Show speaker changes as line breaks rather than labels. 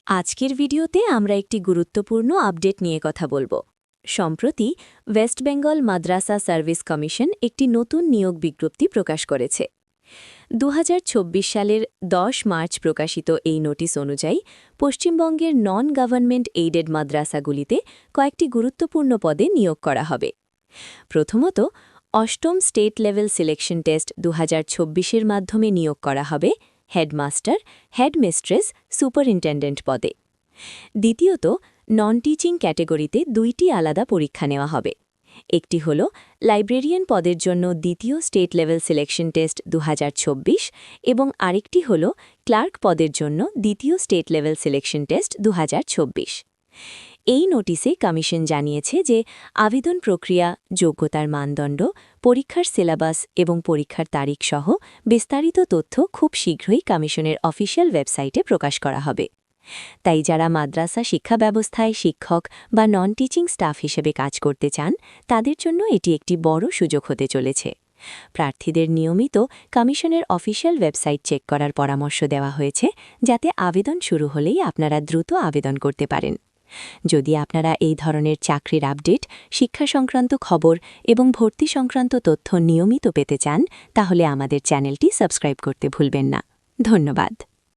আজকের ভিডিওতে আমরা একটি গুরুত্বপূর্ণ আপডেট নিয়ে কথা বলবো। সম্প্রতি ওয়েস্ট বেঙ্গল মাদ্রাসা সার্ভিস কমিশন একটি নতুন নিয়োগ বিজ্ঞপ্তি প্রকাশ করেছে। ২০২৪ সালের ১০ মার্চ প্রকাশিত এই নোটিশ অনুযায়ী পশ্চিমবঙ্গের নন গভর্নমেন্ট এইডেড মাদ্রাসাগুলিতে কয়েকটি গুরুত্বপূর্ণ পদে নিয়োগ করা হবে। প্রথমত, অষ্টম স্টেট লেভেল সিলেকশন টেস্ট ২০২৪-এর মাধ্যমে নিয়োগ করা হবে হেডমাস্টার, হেডমিস্ট্রেস, সুপারিনটেন্ডেন্ট পদে। দ্বিতীয়ত, নন টিচিং ক্যাটেগরিতে দুইটি আলাদা পরীক্ষা নেওয়া হবে। একটি হল লাইব্রেরিয়ান পদের জন্য দ্বিতীয় স্টেট লেভেল সিলেকশন টেস্ট ২০২৪ এবং আরেকটি হল ক্লার্ক পদের জন্য দ্বিতীয় স্টেট লেভেল সিলেকশন টেস্ট ২০২৪। এই নোটিশে কমিশন জানিয়েছে যে আবেদন প্রক্রিয়া, যোগ্যতার মানদণ্ড, পরীক্ষার সিলেবাস এবং পরীক্ষার তারিখ সহ বিস্তারিত তথ্য খুব শীঘ্রই কমিশনের অফিসিয়াল ওয়েবসাইটে প্রকাশ করা হবে। তাই যারা মাদ্রাসা শিক্ষা ব্যবস্থায় শিক্ষক বা নন টিচিং স্টাফ হিসেবে কাজ করতে চান, তাদের জন্য এটি একটি বড় সুযোগ হতে চলেছে। প্রার্থীদের নিয়মিত কমিশনের অফিসিয়াল ওয়েবসাইট চেক করার পরামর্শ দেওয়া হয়েছে, যাতে আবেদন শুরু হলেই আপনারা দ্রুত আবেদন করতে পারেন। যদি আপনারা এই ধরনের চাকরির আপডেট, শিক্ষা সংক্রান্ত খবর এবং ভর্তি সংক্রান্ত তথ্য নিয়মিত পেতে চান, তাহলে আমাদের চ্যানেলটি সাবস্ক্রাইব করতে ভুলবেন না। ধন্যবাদ।